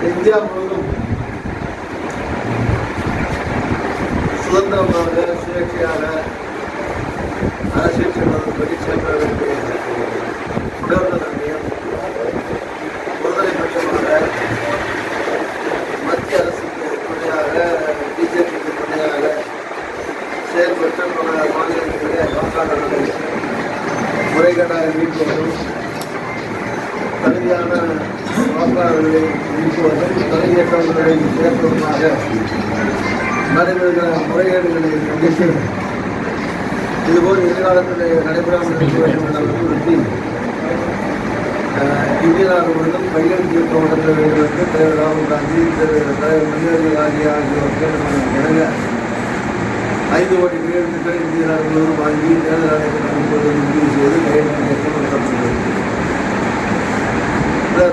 India முழுவதும் சுதந்திரமாக சுயேட்சையாக அரசியல் செல்வதன்படி செல்வதற்கு உணர்ந்த தன்மையும் விடுதலை பட்சமாக மத்திய அரசுக்கு துணையாக பிஜேபிக்கு துணையாக செயல்பட்டு பல மாநிலங்களிலே வாக்காளர்களை முறைகேடாக மீட்பதும் தகுதியான வாக்காளர்களை நீக்குவதும் தகுதியற்றவர்களை சேர்ப்பதுமாக நடைபெறுகிற முறைகேடுகளை கண்டித்து இதுபோல் எதிர்காலத்தில் நடைபெறாமல் இருக்க வேண்டும் என வலியுறுத்தி இந்திய நாடு முழுவதும் கையெழுத்து இயக்கம் நடத்த வேண்டும் என்று தலைவர் ராகுல் காந்தி தலைவர் மன்மோகன் காந்தி ஆகியோர் கேட்டுக்கொண்ட 5 கோடி கையெழுத்துக்களை இந்திய நாடு முழுவதும் வாங்கி தேர்தல் ஆணையத்தில் முடிவு செய்து கையெழுத்து இயக்கம் நடத்தப்பட்டது.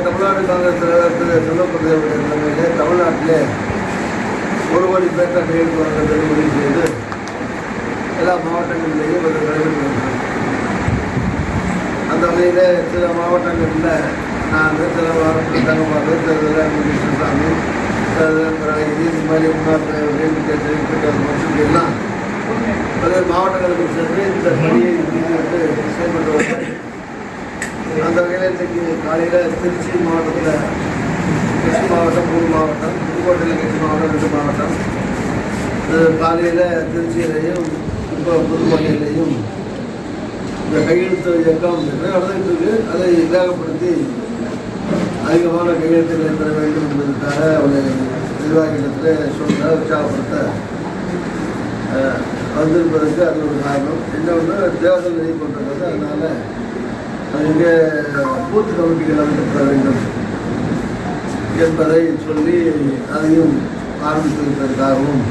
தமிழ்நாடு காங்கிரஸ் தலைவர் திரு செல்வப்பிரதேவருடைய தலைமையிலே தமிழ்நாட்டிலே 1 கோடி பேர்த்த கையெழுத்து வாங்குவதற்கு முடிவு செய்து எல்லா மாவட்டங்களிலேயும் அது நடைபெற்று வருகிறது. அந்த வகையில் சில மாவட்டங்களில் நாங்கள் சில மாவட்டத்தில் தங்கப்பாடு கிருஷ்ணசாமி இந்த மாதிரி முன்னாள் தலைவர்கள் எல்லாம் பல்வேறு மாவட்டங்களுக்கு சென்று இந்த பணியை செயல்பட்டு வருகிறார்கள். அந்த வகையில் இன்றைக்கு காலையில் திருச்சி மாவட்டத்தில் கிருஷ்ண மாவட்டம் 3 மாவட்டம், புதுக்கோட்டையில் கிருஷ்ண மாவட்டம் 2 மாவட்டம், காலையில் திருச்சியிலையும் இப்போ புதுக்கோட்டையிலையும் இந்த கையெழுத்து இயக்கம் நடந்துகிட்டு இருக்கு. அதை வேகப்படுத்தி அதிகமான கையெழுத்துக்களை பெற வேண்டும் என்பதற்காக அவருடைய நிர்வாகிகளிடத்தில் சொல்ல உற்சாகப்படுத்த வந்திருப்பதற்கு அது ஒரு காரணம். இன்னொன்று தேர்தல் நிதி கொண்டிருக்கிறது. அதனால் இங்கே பூத் கமிட்டிகள் அமைக்கப்பட வேண்டும் என்பதை சொல்லி அதையும் ஆரம்பித்திருப்பதற்காகவும்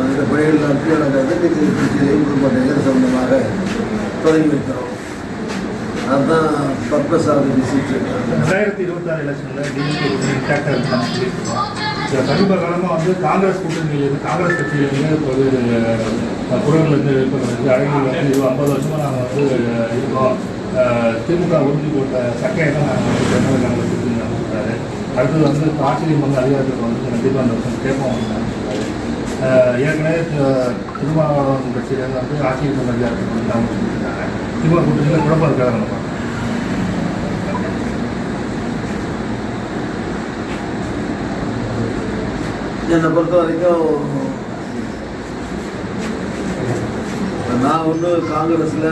இந்த பணிகள் நடக்கிறது. திருச்சியிலையும் புதுக்கோட்டையிலும் சம்பந்தமாக தொடங்கி வைக்கிறோம். அதுதான் பர்பஸ் ஆஃப் தி விசிட். 2026 எலெக்ஷனில் டிஎம்கே இன்டாக்டாக இருக்கான்னு சொல்லியிருக்கோம். சமீப காலமாக வந்து காங்கிரஸ் கூட்டணியிலிருந்து காங்கிரஸ் கட்சியிலேருந்து பல்வேறு குரல்கள் எழுப்புறது அழகில் வந்து 50 வருஷமாக நாங்கள் வந்து இருக்கோம், திமுக உறுதி போட்ட சக்கையை தான் நாங்கள் நாங்கள் சொல்கிறாரு. அடுத்தது வந்து ஆட்சியம் வந்து அதிகாரத்துக்கு வந்து கண்டிப்பாக அந்த வருஷம் கேட்போம் அப்படின்னு சொல்கிறாரு. ஏற்கனவே திருமாவளவன் கட்சியிலேருந்து வந்து ஆட்சியம் சொன்ன அதிகாரத்துக்கு வந்து அவங்க சொல்லியிருக்காங்க. திமுக கூட்டணியில் குழப்பம் இருக்காது. நம்ம என்னை பொறுத்த வரைக்கும் நான் ஒன்றும் காங்கிரஸில்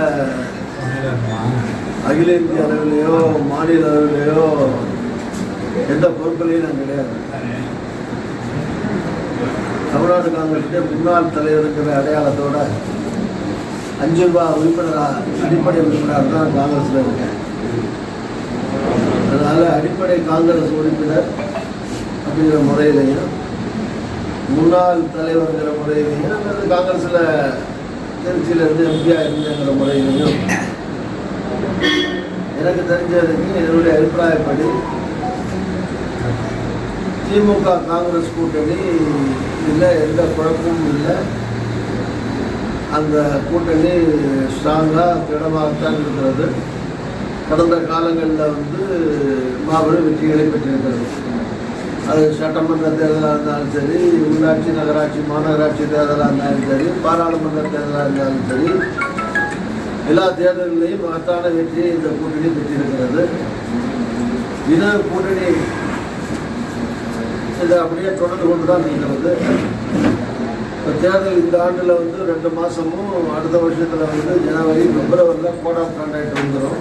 அகில இந்திய அளவிலேயோ மாநில அளவிலேயோ எந்த பொறுப்புலையும் நான் கிடையாது. தமிழ்நாடு காங்கிரஸுடைய முன்னாள் தலைவருங்கிற அடையாளத்தோட 5 ரூபாய் உறுப்பினராக அடிப்படை உறுப்பினராக தான் காங்கிரஸில் இருக்கேன். அதனால் அடிப்படை காங்கிரஸ் உறுப்பினர் அப்படிங்கிற முறையிலையும் முன்னாள் தலைவர்கிற முறையிலையும் அல்லது காங்கிரஸில் திருச்சியிலேருந்து எம்பியாக இருந்தங்கிற முறையிலையும் எனக்கு தெரிஞ்சதுக்கு என்னுடைய அபிப்பிராயப்படி திமுக காங்கிரஸ் கூட்டணி இல்லை, எந்த குழப்பமும் இல்லை. அந்த கூட்டணி ஸ்ட்ராங்காக திடமாகத்தான் இருக்கிறது. கடந்த காலங்களில் வந்து மாபெரும் வெற்றிகளை பெற்றிருக்கிறது. அது சட்டமன்ற தேர்தலாக இருந்தாலும் சரி, உள்ளாட்சி நகராட்சி மாநகராட்சி தேர்தலாக இருந்தாலும் சரி, பாராளுமன்ற தேர்தலாக இருந்தாலும் சரி, எல்லா தேர்தல்களையும் மகத்தான வெற்றியை இந்த கூட்டணி பெற்றிருக்கிறது. இது கூட்டணி இதை அப்படியே தொடர்ந்து கொண்டு தான் இருக்கிறது. இப்போ தேர்தல் இந்த ஆண்டில் வந்து 2 மாதமும், அடுத்த வருஷத்தில் வந்து ஜனவரி பிப்ரவரியில் கோட் ஆஃப் கான்டாக்ட் வந்துடும்,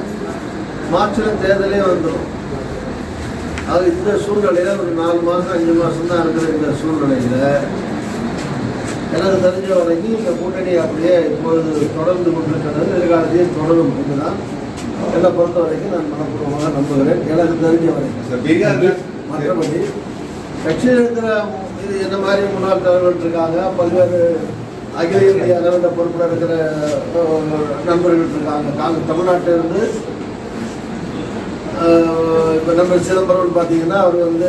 மார்ச்சில் தேர்தலே வந்துடும். அது இந்த சூழ்நிலையில் ஒரு 4 மாதம் 5 மாதம் தான் இருக்கிற இந்த சூழ்நிலையில் எனக்கு தெரிஞ்ச வரைக்கும் இந்த கூட்டணி அப்படியே இப்பொழுது தொடர்ந்து கொண்டிருக்கிறது. எதிர்காலத்தையும் தொடரும் என்றுதான் என்னை பொறுத்த வரைக்கும் நான் மனப்பூர்வமாக நம்புகிறேன். எனக்கு தெரிஞ்ச வரைக்கும் மற்றபடி கட்சியில் இருக்கிற இது என்ன மாதிரி முன்னாள் தலைவர்கள் இருக்காங்க, பல்வேறு அகில இந்திய அளவில் பொறுப்பில் இருக்கிற நண்பர்கள் இருக்காங்க. தமிழ்நாட்டிலிருந்து இப்போ நம்ம சிதம்பரம் பார்த்தீங்கன்னா அவர் வந்து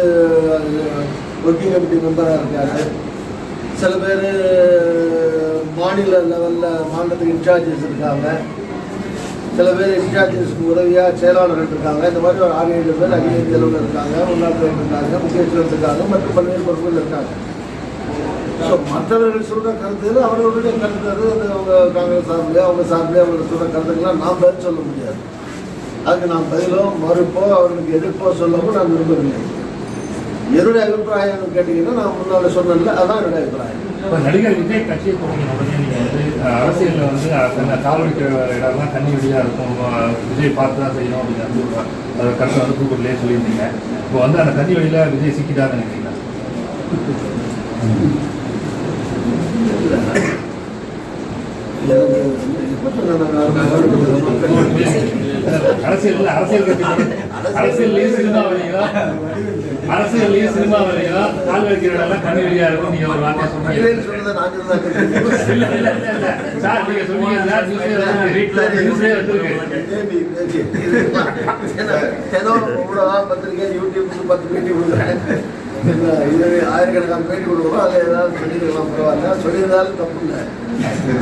ஒர்க்கிங் கமிட்டி மெம்பராக இருக்கார். சில பேர் மாநில லெவலில் மாநிலத்துக்கு இன்சார்ஜஸ் இருக்காங்க. சில பேர் இன்சார்ஜஸ்க்கு உதவியாக செயலாளர்கள் இருக்காங்க. இந்த மாதிரி ஒரு 6-7 பேர் அகில இந்திய அளவில் இருக்காங்க, உள்நாட்டில் இருக்காங்க, முக்கியத்துவம் இருக்காங்க, மற்றும் பல்வேறு பொறுப்புகள் இருக்காங்க. ஸோ மற்றவர்கள் சொல்கிற கருத்துகள் அவர்களுடைய கருத்து, அது அவங்க காங்கிரஸ் சார்பிலே அவங்க சார்பிலே அவங்க சொல்கிற கருத்துக்கெல்லாம் நாம் பதில் சொல்ல முடியாது. அதுக்கு நாம் பதிலோ மறுப்போ அவர்களுக்கு எதிர்ப்போ சொல்லவும் நான் விரும்பவில்லை. என்னுடைய அபிப்பிராயம் கேட்டீங்கன்னா நான் முன்னால் சொன்னேன்ல, அதுதான் என்னுடைய அபிப்பிராயம். இப்போ நடிகர் விஜய் கட்சியை தொடங்கின உடனே நீங்கள் வந்து அரசியலில் வந்து கால் வைக்கிற இடம்லாம் தண்ணி வழியாக இருக்கும், விஜய் பார்த்து தான் செய்யணும் அப்படின்னு அந்த கருத்தை வந்து கூப்பிட்டுலேயே சொல்லியிருந்தீங்க. இப்போ வந்து அந்த தண்ணி வழியில் விஜய் சிக்கிட்டான்னு நினைக்கிறீங்களா? அரசியல் அரசியல்லையும் சினிமா வரையா, அரசியல்லையும் சினிமா வரையா கால் வைக்கிற இடம் தண்ணி வழியா இருக்கும். நீங்க ஒரு வார்த்தை சொன்னீங்க சார், நீங்க சொன்னீங்க சார், பத்திரிகை யூடியூப் 10 பேட்டி கொடுக்குறேன், இது ஆயிரக்கணக்கான பேட்டி கொடுக்குறோம். அதில் ஏதாவது சொல்லிக்கலாம், பரவாயில்ல, சொல்லியிருந்தாலும் தப்பு இல்லை.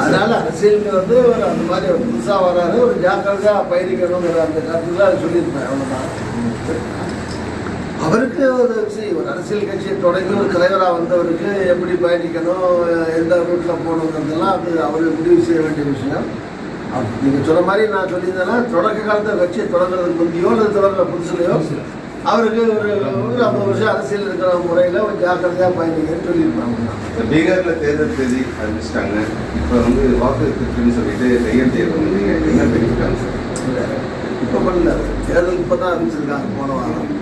அதனால அரசியலுக்கு வந்து ஒரு அந்த மாதிரி ஒரு புதுசாக வராது, ஒரு ஜாக்கிரதையாக பயணிக்கணுங்கிற அந்த கருத்து தான் சொல்லியிருப்பேன். அவ்வளோதான். அவருக்கு ஒரு அரசியல் கட்சியை தொடங்கி ஒரு தலைவராக வந்தவருக்கு எப்படி பயணிக்கணும், எந்த ரூட்டில் போகணுங்கிறதெல்லாம் அது அவர் முடிவு செய்ய வேண்டிய விஷயம். நீங்கள் சொன்ன மாதிரி நான் சொல்லியிருந்தேன்னா தொடக்க காலத்தில் கட்சியை தொடங்குறதுக்கு முந்தையோ அல்லது தொடங்குற புதுசுலையோ அவருக்கு ஒரு 50 வருஷம் அரசியல் இருக்கிற முறையில் ஒரு ஜாக்கிரதையாக பயணிக்கன்னு சொல்லியிருப்பாங்க. பீகாரில் தேர்தல் தேதி அறிவிச்சிட்டாங்க. இப்போ வந்து வாக்குன்னு சொல்லிட்டு கையெழுத்து பண்ணுவீங்க, என்ன தெரிவிக்காங்க சார்? இல்லை, இப்போ பண்ணல, தேர்தல் இப்போ தான் அறிவிச்சிருக்காங்க போன வாரம்.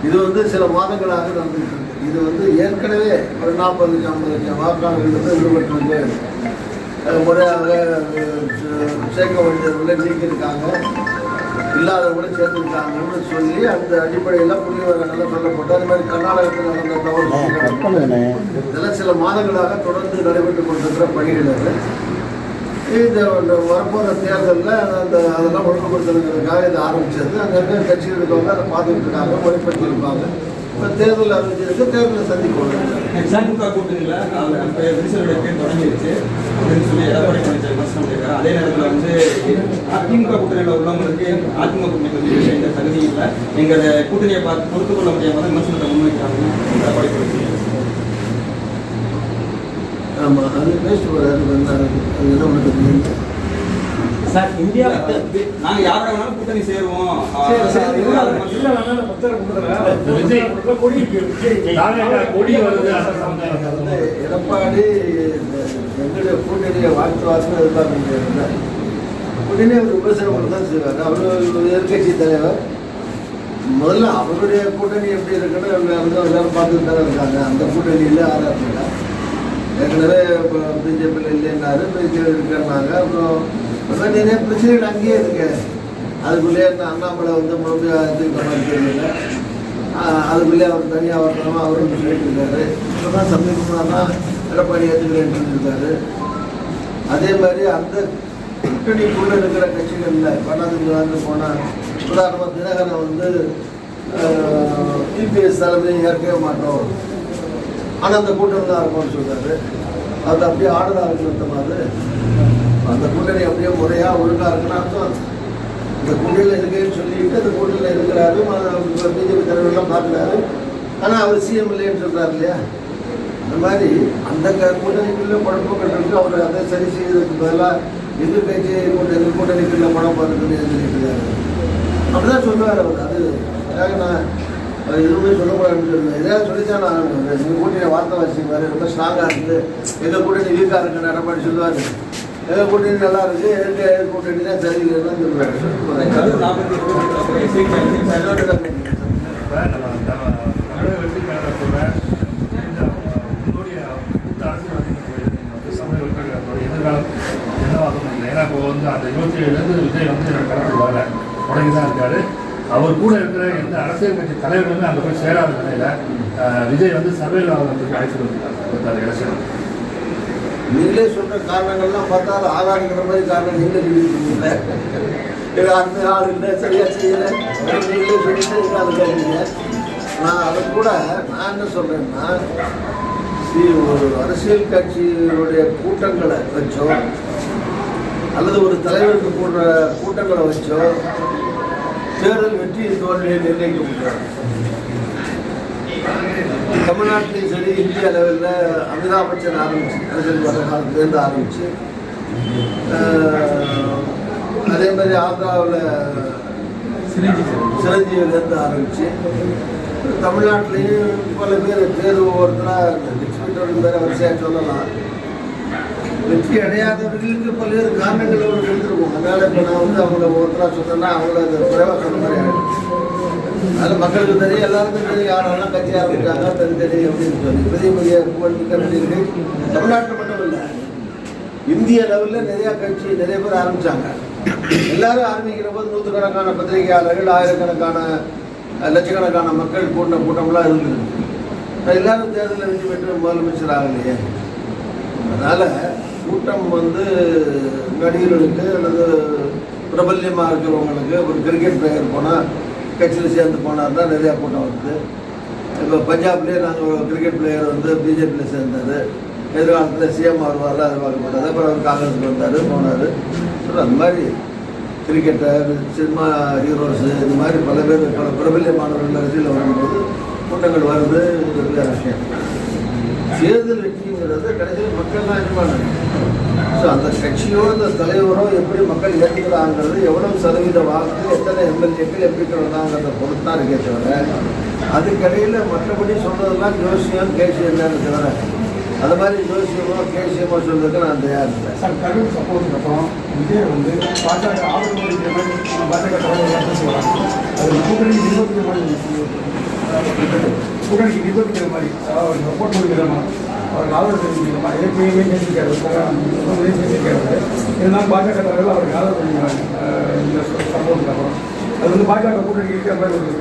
இது வந்து சில மாதங்களாக நடந்துகிட்டு இருக்கு. இது வந்து ஏற்கனவே ஒரு 40 லட்சம் 50 லட்சம் வாக்காளர்கள் விடுபட்டு முறையாக சேர்க்க வேண்டியவர்களை நீக்கியிருக்காங்க, இல்லாதவங்களை சேர்த்துருக்காங்கன்னு சொல்லி அந்த அடிப்படையில் புள்ளிவிவரங்கள்லாம் சொல்லப்பட்டு அது மாதிரி கர்நாடகத்தில் நடந்த தவறு இதெல்லாம் சில மாதங்களாக தொடர்ந்து நடைபெற்று கொண்டிருக்கிற பணிகள். இந்த வரப்போகிற தேர்தலில் அதெல்லாம் ஒழுங்குபடுத்துறதுக்காக இதை ஆரம்பித்தது. அங்கே இருக்கிற கட்சிகள் இருக்கவங்க அதை பார்த்துட்டு இருக்காங்க, முறைப்படுத்தியிருப்பாங்க. இப்போ தேர்தல் அறிவிச்சிருக்கு, தேர்தலை சந்திக்கணும். திமுக கூட்டணியில் விரிசலுடைய பேர் தொடங்கிடுச்சு அப்படின்னு சொல்லி எடப்பாடி பழனிசாமி விமர்சனம் பண்ணியிருக்காரு. அதே நேரத்தில் வந்து அதிமுக கூட்டணியில் உள்ளவங்களுக்கு அதிமுக கூட்டணி எந்த தகுதி இல்லை, எங்கள் கூட்டணியை பார்த்து பொறுத்துக் கொள்ள முடியாமல் விமர்சனத்தை முன்வைக்கிறாங்க எடப்பாடி பழனிசாமி. ஆமாம், அது பேசிட்டு போகிறாரு. அது என்ன பண்ணுறது சார்? இந்தியா நாங்கள் யாரோட வேணாலும் கூட்டணி சேருவோம். எடப்பாடி எங்களுடைய கூட்டணியை வாழ்த்து எதிர்பார்க்க முடியாது. கூட்டணி அவர் விமர்சனம் தான் செய்வார். அவர் எதிர்கட்சி தலைவர். முதல்ல அவருடைய கூட்டணி எப்படி இருக்குன்னு எல்லாரும் பார்த்துட்டு தானே இருக்காங்க. அந்த கூட்டணியில் ஆராய்ச்சியில் ஏற்கனவே இப்போ பிஜேபியில் இல்லைன்னாரு, பிஜேபி இருக்கிறாங்க. அப்புறம் நிறைய பிரச்சனைகள் அங்கேயே இருக்கு. அதுக்குள்ளேயே அண்ணாமலை வந்து முழுமையாக எடுத்துக்கிற மாதிரி தெரியல. அதுக்குள்ளேயே அவர் தனியாக வரணுமா அவரும் சொல்லிட்டு இருக்காரு. இப்போ தான் சமீபமாக தான் எடப்பாடி ஏற்றுக்கிறேன்னு சொல்லியிருக்காரு. அதே மாதிரி அந்த கூட்டணிக்குள்ளே இருக்கிற கட்சிகளில் பண்ணாதுக்கு போனால் உதாரணமாக தினகரன் வந்து இபிஎஸ் தலைமையை ஏற்கவே மாட்டோம், ஆனால் அந்த கூட்டணி தான் இருக்கும்னு சொல்கிறாரு. அது அப்படியே ஆர்டராக இருக்கிற மாதிரி அந்த கூட்டணி அப்படியே முறையாக ஒழுங்காக இருக்குன்னு அர்த்தம். இந்த கூட்டணியில் இருக்குன்னு சொல்லிட்டு அந்த கூட்டணியில் இருக்கிறாரு, பிஜேபி தலைவர்கள்லாம் பார்க்குறாரு, ஆனால் அவர் சிஎம் இல்லைன்னு சொல்கிறாரு இல்லையா? அந்த மாதிரி அந்த கூட்டணிக்குள்ளே குழப்பங்கள் இருக்குது. அவர் அதை சரி செய்வதற்கு பதிலாக எதிர்கட்சி கூட்டணிக்குள்ளே குழப்பம் இருக்குன்னு சொல்லிட்டு இருக்காரு. அப்படி தான் சொல்லுவார் அவர். அதுக்காக நான் எதுவுமே சொல்லக்கூடாதுன்னு சொல்லுவேன். எதாவது சொல்லித்தான் நான் எங்கள் கூட்டணியை வார்த்தை வாசிக்குவார், ரொம்ப ஸ்ட்ராங்காக இருக்குது, எங்கள் கூட்டணி வீக்காக இருக்குன்னு எடப்பாடி சொல்லுவார். எங்கள் கூட்டணி நல்லா இருக்குது, எங்கள் கூட்டணி தான் சரியில்லைன்னு சொல்லுவார். ஏன்னா இப்போ வந்து அந்த 27 விஜய் வந்து கடவுள் வரல தொடங்கி தான் இருக்காரு. அவர் கூட இருக்கிற எந்த அரசியல் கட்சி தலைவர்களுமே அங்கே போய் சேராத நிலையில் விஜய் வந்து சர்வேல் ஆகிறதுக்கு அழைச்சிட்டு வந்திருக்காரு எலெக்ஷன். நீங்களே சொல்கிற காரணங்கள்லாம் பார்த்தா ஆதாரிக்கிற மாதிரி காரணம் நீங்களே சொல்லியிருக்கீங்க. அந்த ஆள் இல்லை, சரியாக செய்யலை, நீங்களே சொல்லிட்டு அது கேட்குறீங்க. நான் அதை கூட நான் என்ன சொல்கிறேன்னா, ஒரு அரசியல் கட்சியினுடைய கூட்டங்களை வச்சோ அல்லது ஒரு தலைவருக்கு போடுற கூட்டங்களை வச்சோ வச்சோ தேர்தல் வெற்றி தோல்வியை நிர்ணயிக்க முடியாது. தமிழ்நாட்டிலையும் சரி இந்திய அளவில் அமிதாப் பச்சன் ஆரம்பிச்சு அரசியல் வர காலத்துலேருந்து ஆரம்பிச்சு அதே மாதிரி ஆந்திராவில் சிரஞ்சீவிலேருந்து ஆரம்பிச்சு தமிழ்நாட்டிலையும் பல பேர் தேர்வு ஒவ்வொருத்தராக வெற்றி பேரை வரிசையாக சொல்லலாம். வெற்றி அடையாதவர்களுக்கு பல்வேறு காரணங்கள் அவர்கள் இருந்திருக்கும். அதனால் இப்போ நான் வந்து அவங்கள ஒருத்தராக சொன்னேன்னா அவங்கள அது குறைவாக சொன்ன மாதிரி ஆகிடும். அதில் மக்களுக்கு தெரியும், எல்லாருக்கும் தெரியும் யாரெல்லாம் கட்சி ஆரம்பிச்சாங்க தனி அப்படின்னு சொல்லி பெரிய பெரிய கட்சிகள் தமிழ்நாட்டில் மட்டும் இல்லை, இந்திய லெவலில் நிறையா கட்சி நிறைய பேர் ஆரம்பித்தாங்க. எல்லாரும் ஆரம்பிக்கிற போது நூற்றுக்கணக்கான பத்திரிகையாளர்கள், ஆயிரக்கணக்கான லட்சக்கணக்கான மக்கள் கூட்டம்லாம் இருந்தது. எல்லாரும் தேர்தலில் வெற்றி பெற்று முதலமைச்சர் ஆகலையே. அதனால் கூட்டம் வந்து நடிகர்களுக்கு அல்லது பிரபல்யமாக இருக்கிறவங்களுக்கு ஒரு கிரிக்கெட் பிளேயர் போனால் கட்சியில் சேர்ந்து போனார்னா நிறையா கூட்டம் வருது. இப்போ பஞ்சாப்லேயே நாங்கள் ஒரு கிரிக்கெட் பிளேயர் வந்து பிஜேபியில் சேர்ந்தார், எதிர்காலத்தில் சிஎம் வருவார் எதிர்பார்க்கப்பட்டது. அப்புறம் அவர் காங்கிரஸுக்கு வந்தார் போனார். ஸோ அந்த மாதிரி கிரிக்கெட்டர், சினிமா ஹீரோஸு, இந்த மாதிரி பல பேர் பல பிரபல்யமானவர்கள் அரசியல் வரும்போது கூட்டங்கள் வருது. வேறு விஷயம். தேர்தல் வெற்றிங்கிறது கடைசியில் மக்கள் தான் எதிர்பார்க்கணும். ஸோ அந்த கட்சியோ அந்த தலைவரோ எப்படி மக்கள் ஏற்றுக்கிறாங்கிறது, எவ்வளவு சதவீத வாக்கு, எத்தனை எம்எல்ஏக்கள் எப்படி வந்தாங்கிறத பொறுத்து தான் இருக்கே தவிர அதுக்கடையில் மற்றபடி சொல்றதெல்லாம் ஜோசியம் கேசியம் தான் தவிர அது மாதிரி ஜோசியமோ கேசியமோ சொல்றதுக்கு நான் தயார் இல்லை. சார், கரூர் சப்போர்ட்டுக்கு அப்புறம் விஜய் வந்து பாஜக ஆதரவு அளிக்கிற மாதிரி பாஜக தலைவர்கள் சொல்கிறாங்க. அது கூட்டணிக்கு நிர்வகிக்கிற மாதிரி கூட்டணிக்கு நிர்வகிக்கிற மாதிரி அவர் சப்போர்ட் கொடுக்கிற மாதிரி அவர் ஆதரவு தெரிவிக்கிற மாதிரி ஏற்கனவே பேசியிருக்காரு. இருந்தாலும் பாஜக தலைவர்கள் அவருக்கு ஆதரவு தெரிவிக்கிறாங்க இந்த சப்போர்ட்டுக்கு அப்புறம். அது வந்து பாஜக கூட்டணி இருக்கிற மாதிரி ஒரு